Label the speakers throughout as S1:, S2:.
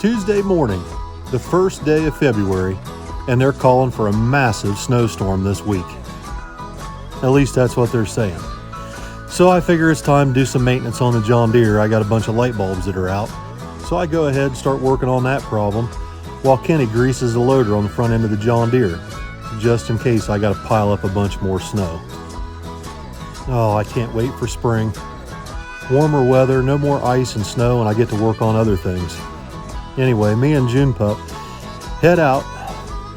S1: Tuesday morning, the first day of February, and they're calling for a massive snowstorm this week. At least that's what they're saying. So I figure it's time to do some maintenance on the John Deere. I got a bunch of light bulbs that are out. So I go ahead and start working on that problem while Kenny greases the loader on the front end of the John Deere, just in case I got to pile up a bunch more snow. Oh, I can't wait for spring. Warmer weather, no more ice and snow, and I get to work on other things. Anyway, me and June Pup head out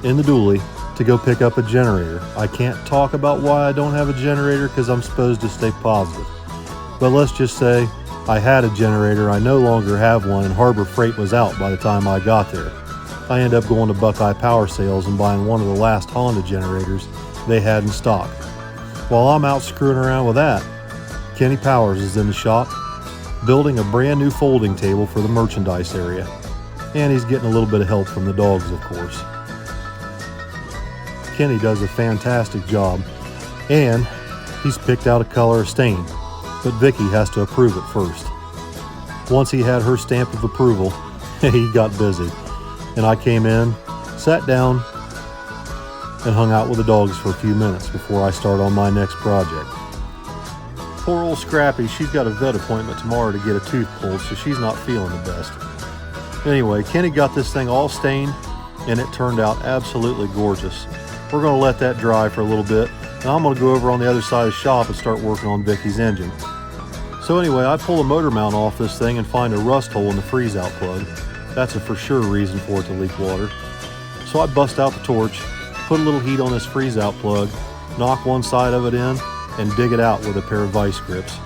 S1: in the dually to go pick up a generator. I can't talk about why I don't have a generator because I'm supposed to stay positive. But let's just say I had a generator, I no longer have one, and Harbor Freight was out by the time I got there. I end up going to Buckeye Power Sales and buying one of the last Honda generators they had in stock. While I'm out screwing around with that, Kenny Powers is in the shop building a brand new folding table for the merchandise area. And he's getting a little bit of help from the dogs, of course. Kenny does a fantastic job, and he's picked out a color of stain, but Vicky has to approve it first. Once he had her stamp of approval, he got busy, and I came in, sat down, and hung out with the dogs for a few minutes before I start on my next project. Poor old Scrappy, she's got a vet appointment tomorrow to get a tooth pulled, so she's not feeling the best. Anyway, Kenny got this thing all stained, and it turned out absolutely gorgeous. We're going to let that dry for a little bit, and I'm going to go over on the other side of the shop and start working on Vicky's engine. So anyway, I pull a motor mount off this thing and find a rust hole in the freeze-out plug. That's a for sure reason for it to leak water. So I bust out the torch, put a little heat on this freeze-out plug, knock one side of it in, and dig it out with a pair of vice grips.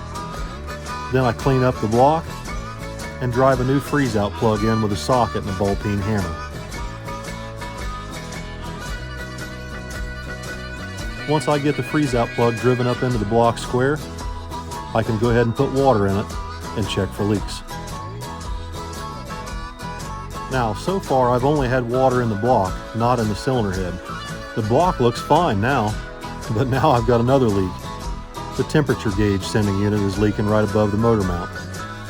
S1: Then I clean up the block and drive a new freeze-out plug in with a socket and a ball-peen hammer. Once I get the freeze-out plug driven up into the block square, I can go ahead and put water in it and check for leaks. Now, so far I've only had water in the block, not in the cylinder head. The block looks fine now, but now I've got another leak. The temperature gauge sending unit is leaking right above the motor mount.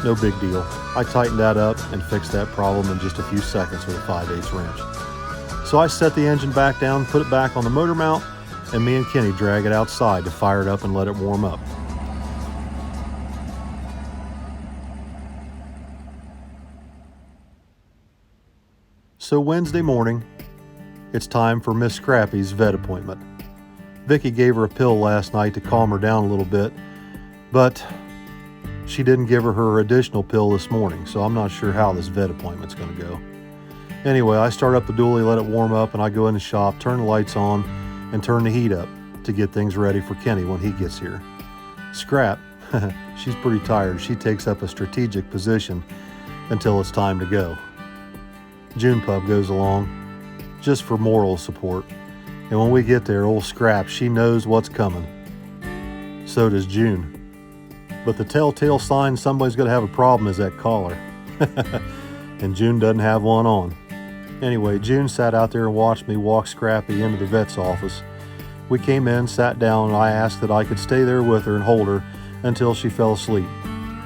S1: No big deal. I tightened that up and fixed that problem in just a few seconds with a 5/8 wrench. So I set the engine back down, put it back on the motor mount, and me and Kenny drag it outside to fire it up and let it warm up. So Wednesday morning, it's time for Miss Scrappy's vet appointment. Vicky gave her a pill last night to calm her down a little bit, but she didn't give her additional pill this morning, so I'm not sure how this vet appointment's going to go. Anyway, I start up the dually, let it warm up, and I go in the shop, turn the lights on, and turn the heat up to get things ready for Kenny when he gets here. Scrap, she's pretty tired. She takes up a strategic position until it's time to go. June Pup goes along just for moral support. And when we get there, old Scrap, she knows what's coming. So does June. But the telltale sign somebody's going to have a problem is that collar. And June doesn't have one on. Anyway, June sat out there and watched me walk Scrappy into the vet's office. We came in, sat down, and I asked that I could stay there with her and hold her until she fell asleep,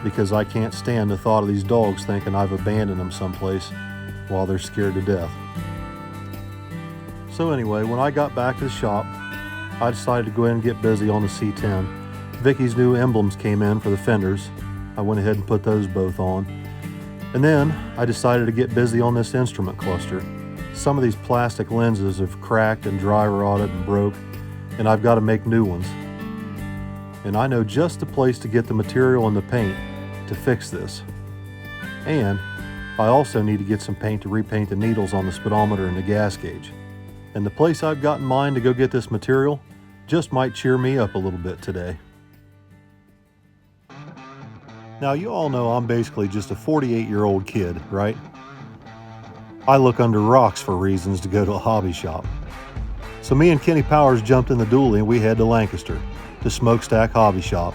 S1: because I can't stand the thought of these dogs thinking I've abandoned them someplace while they're scared to death. So anyway, when I got back to the shop, I decided to go in and get busy on the C10. Vicky's new emblems came in for the fenders. I went ahead and put those both on. And then I decided to get busy on this instrument cluster. Some of these plastic lenses have cracked and dry rotted and broke, and I've got to make new ones. And I know just the place to get the material and the paint to fix this. And I also need to get some paint to repaint the needles on the speedometer and the gas gauge. And the place I've got in mind to go get this material just might cheer me up a little bit today. Now, you all know I'm basically just a 48-year-old kid, right? I look under rocks for reasons to go to a hobby shop. So me and Kenny Powers jumped in the dually and we head to Lancaster, the Smokestack Hobby Shop,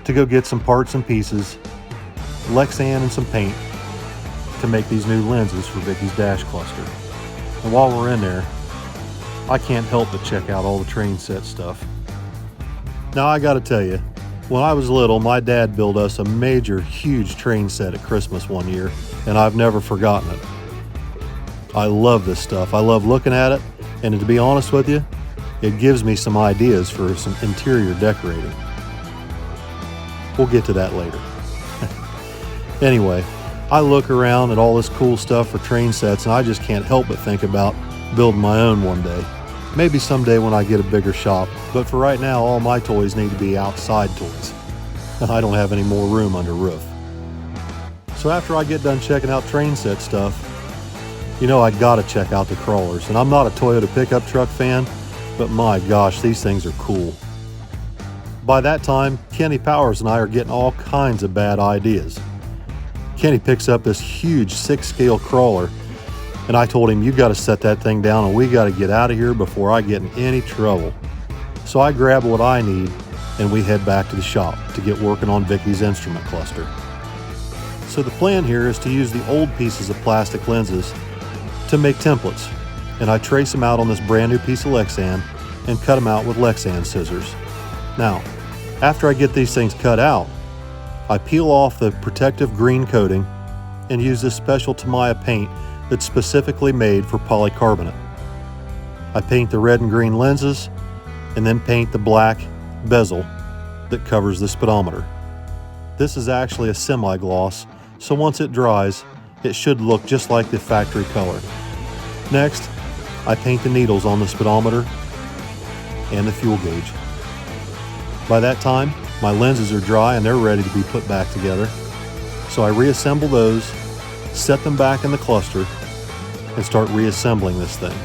S1: to go get some parts and pieces, Lexan and some paint to make these new lenses for Vicky's dash cluster. And while we're in there, I can't help but check out all the train set stuff. Now I gotta tell you, when I was little, my dad built us a major, huge train set at Christmas one year, and I've never forgotten it. I love this stuff. I love looking at it, and to be honest with you, it gives me some ideas for some interior decorating. We'll get to that later. Anyway, I look around at all this cool stuff for train sets, and I just can't help but think about building my own one day. Maybe someday when I get a bigger shop, but for right now, all my toys need to be outside toys, and I don't have any more room under roof. So after I get done checking out train set stuff, you know I gotta check out the crawlers. And I'm not a Toyota pickup truck fan, but my gosh, these things are cool. By that time, Kenny Powers and I are getting all kinds of bad ideas. Kenny picks up this huge 6-scale crawler, and I told him, you gotta set that thing down and we gotta get out of here before I get in any trouble. So I grab what I need and we head back to the shop to get working on Vicky's instrument cluster. So the plan here is to use the old pieces of plastic lenses to make templates, and I trace them out on this brand new piece of Lexan and cut them out with Lexan scissors. Now, after I get these things cut out, I peel off the protective green coating and use this special Tamiya paint that's specifically made for polycarbonate. I paint the red and green lenses and then paint the black bezel that covers the speedometer. This is actually a semi-gloss, so once it dries, it should look just like the factory color. Next, I paint the needles on the speedometer and the fuel gauge. By that time, my lenses are dry and they're ready to be put back together. So I reassemble those, set them back in the cluster, and start reassembling this thing.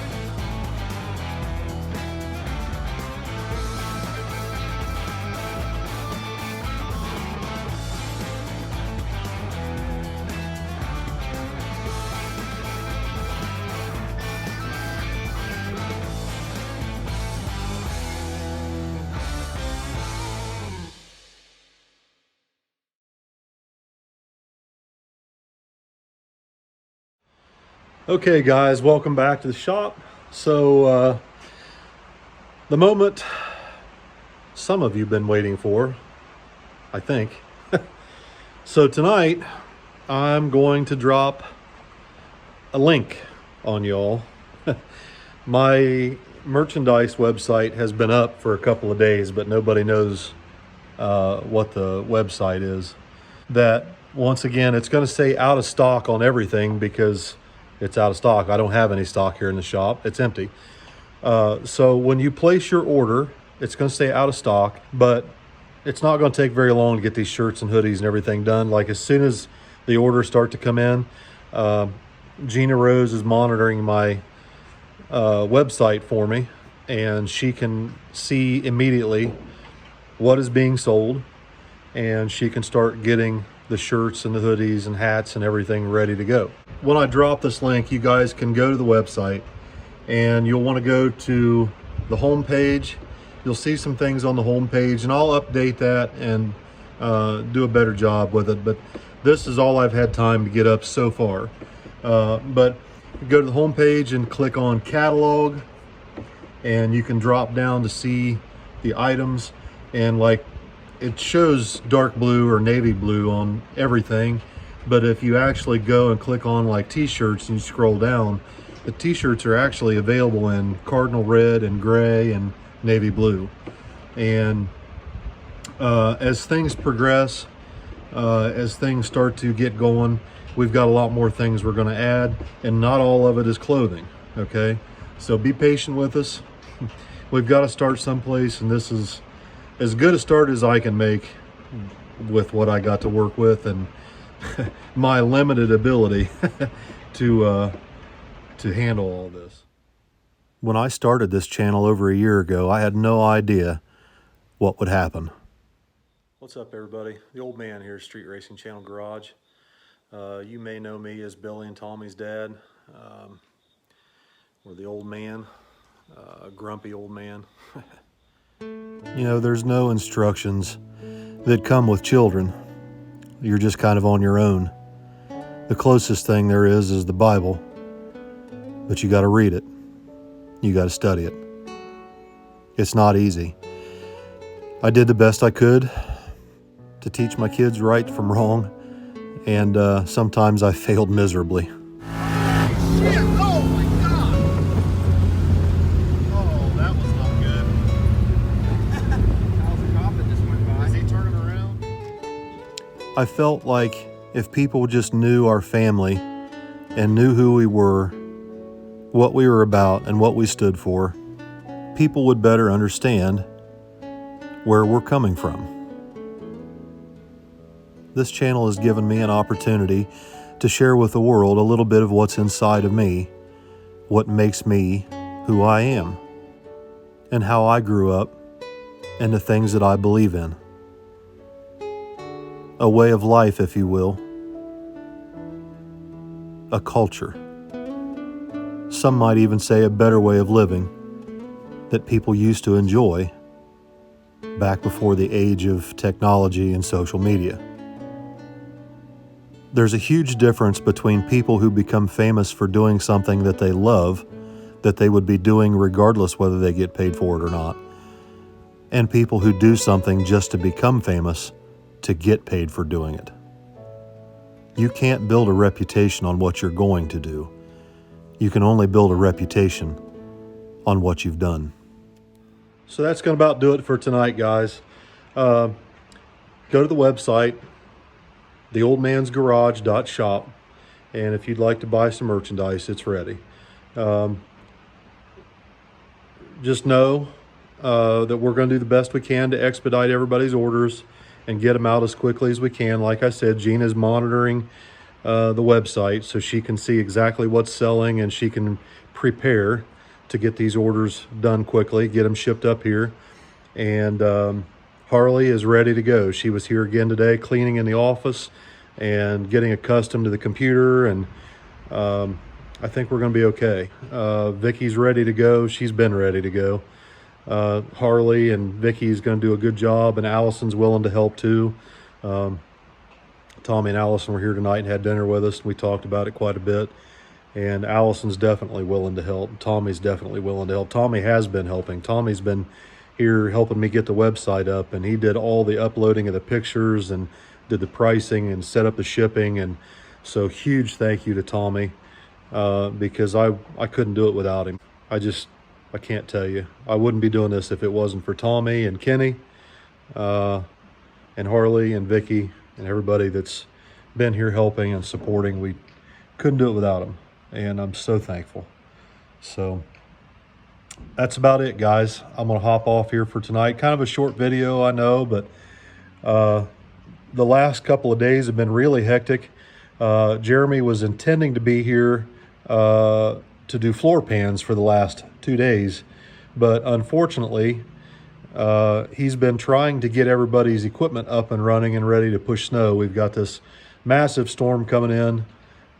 S1: Okay guys, welcome back to the shop. So the moment some of you have been waiting for, I think. So tonight I'm going to drop a link on y'all. My merchandise website has been up for a couple of days, but nobody knows what the website is. That once again, it's going to say out of stock on everything because it's out of stock. I don't have any stock here in the shop. It's empty. So when you place your order, it's going to stay out of stock, but it's not going to take very long to get these shirts and hoodies and everything done. Like as soon as the orders start to come in, Gina Rose is monitoring my website for me, and she can see immediately what is being sold, and she can start getting the shirts and the hoodies and hats and everything ready to go. When I drop this link, you guys can go to the website and you'll want to go to the home page. You'll see some things on the home page, and I'll update that and do a better job with it. But this is all I've had time to get up so far. But go to the home page and click on catalog, and you can drop down to see the items, and like it shows dark blue or navy blue on everything. But if you actually go and click on like t-shirts and you scroll down, the t-shirts are actually available in cardinal red and gray and navy blue. And as things progress, as things start to get going, we've got a lot more things we're going to add, and not all of it is clothing. Okay, so be patient with us. We've got to start someplace, and this is as good a start as I can make with what I got to work with and my limited ability to handle all this. When I started this channel over a year ago, I had no idea what would happen. What's up, everybody? The old man here, Street Racing Channel Garage. You may know me as Billy and Tommy's dad, or the old man, grumpy old man. You know, there's no instructions that come with children. You're just kind of on your own. The closest thing there is the Bible, but you got to read it. You got to study it. It's not easy. I did the best I could to teach my kids right from wrong, and sometimes I failed miserably.
S2: Oh my God! Oh, that was not good. How's the cop that just went by? Is he turning around?
S1: I felt like if people just knew our family and knew who we were, what we were about, and what we stood for, people would better understand where we're coming from. This channel has given me an opportunity to share with the world a little bit of what's inside of me, what makes me who I am, and how I grew up, and the things that I believe in. A way of life, if you will. A culture. Some might even say a better way of living that people used to enjoy back before the age of technology and social media. There's a huge difference between people who become famous for doing something that they love, that they would be doing regardless whether they get paid for it or not, and people who do something just to become famous to get paid for doing it. You can't build a reputation on what you're going to do. You can only build a reputation on what you've done. So that's going to about do it for tonight, guys. Go to the website, theoldmansgarage.shop, and if you'd like to buy some merchandise, it's ready. Just know that we're going to do the best we can to expedite everybody's orders and get them out as quickly as we can. Like I said, Gina's monitoring the website so she can see exactly what's selling, and she can prepare to get these orders done quickly, get them shipped up here. And Harley is ready to go. She was here again today cleaning in the office and getting accustomed to the computer, and I think we're going to be okay. Vicky's ready to go. She's been ready to go. Harley and Vicky's going to do a good job, and Allison's willing to help too. Tommy and Allison were here tonight and had dinner with us, and we talked about it quite a bit. And Allison's definitely willing to help. Tommy's definitely willing to help. Tommy has been helping. Tommy's been here helping me get the website up, and he did all the uploading of the pictures and did the pricing and set up the shipping. And so huge thank you to Tommy, because I couldn't do it without him. I can't tell you. I wouldn't be doing this if it wasn't for Tommy and Kenny, and Harley and Vicky and everybody that's been here helping and supporting. We couldn't do it without them, and I'm so thankful. So that's about it, guys. I'm gonna hop off here for tonight. Kind of a short video, I know, but the last couple of days have been really hectic. Jeremy was intending to be here to do floor pans for the last 2 days, but unfortunately he's been trying to get everybody's equipment up and running and ready to push snow. We've got this massive storm coming in,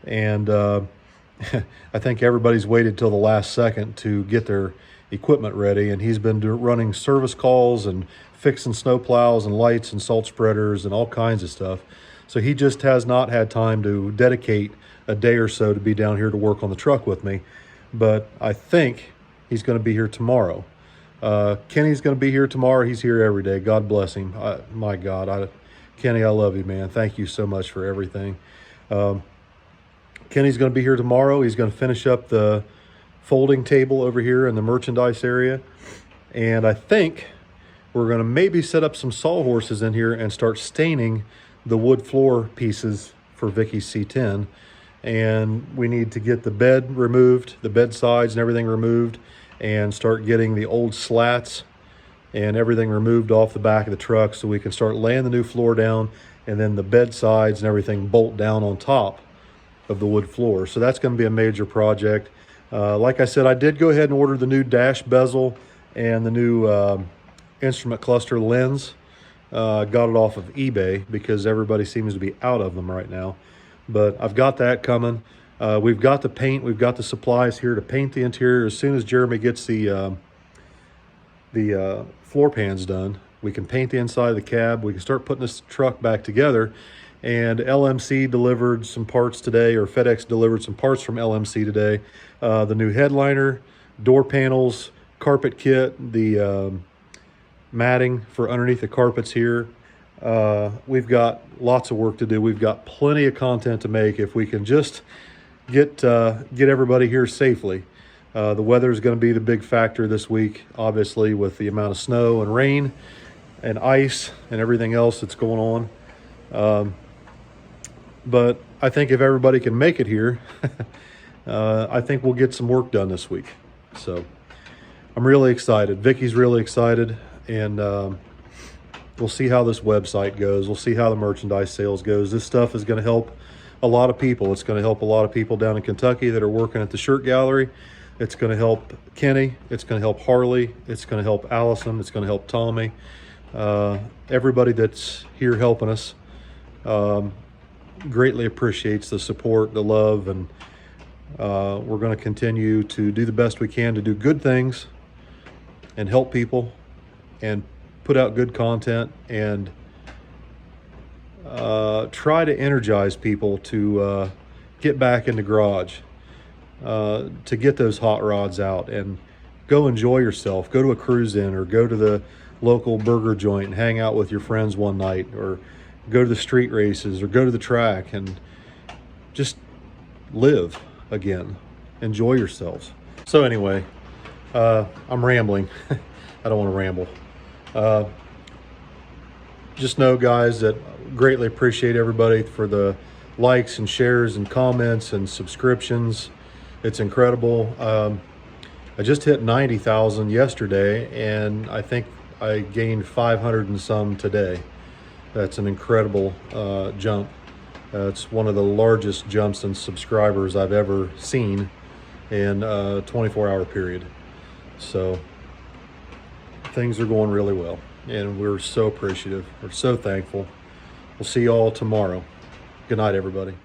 S1: and I think everybody's waited till the last second to get their equipment ready, and he's been running service calls and fixing snow plows and lights and salt spreaders and all kinds of stuff. So he just has not had time to dedicate a day or so to be down here to work on the truck with me. But I think he's going to be here tomorrow. Kenny's going to be here tomorrow. He's here every day. God bless him. My God, Kenny, I love you, man. Thank you so much for everything. Kenny's going to be here tomorrow. He's going to finish up the folding table over here in the merchandise area. And I think we're going to maybe set up some sawhorses in here and start staining the wood floor pieces for Vicky's C10. And we need to get the bed removed, the bed sides and everything removed, and start getting the old slats and everything removed off the back of the truck so we can start laying the new floor down, and then the bed sides and everything bolt down on top of the wood floor. So that's going to be a major project. Like I said, I did go ahead and order the new dash bezel and the new instrument cluster lens. Got it off of eBay because everybody seems to be out of them right now. But I've got that coming. We've got the paint. We've got the supplies here to paint the interior. As soon as Jeremy gets the floor pans done, we can paint the inside of the cab. We can start putting this truck back together. And LMC delivered some parts today, or FedEx delivered some parts from LMC today. The new headliner, door panels, carpet kit, the matting for underneath the carpets here. We've got lots of work to do. We've got plenty of content to make if we can just get everybody here safely. The weather is going to be the big factor this week, obviously, with the amount of snow and rain and ice and everything else that's going on. But I think if everybody can make it here, I think we'll get some work done this week. So I'm really excited. Vicky's really excited, and we'll see how this website goes. We'll see how the merchandise sales goes. This stuff is going to help a lot of people. It's going to help a lot of people down in Kentucky that are working at the shirt gallery. It's going to help Kenny. It's going to help Harley. It's going to help Allison. It's going to help Tommy. Everybody that's here helping us greatly appreciates the support, the love, and we're going to continue to do the best we can to do good things and help people and put out good content and try to energize people to get back in the garage, to get those hot rods out and go enjoy yourself. Go to a cruise-in or go to the local burger joint and hang out with your friends one night, or go to the street races or go to the track and just live again. Enjoy yourselves. So anyway, I'm rambling. I don't want to ramble. Just know, guys, that greatly appreciate everybody for the likes and shares and comments and subscriptions. It's incredible. I just hit 90,000 yesterday, and I think I gained 500 and some today. That's an incredible jump. It's one of the largest jumps in subscribers I've ever seen in a 24-hour period. So things are going really well, and we're so appreciative. We're so thankful. We'll see you all tomorrow. Good night, everybody.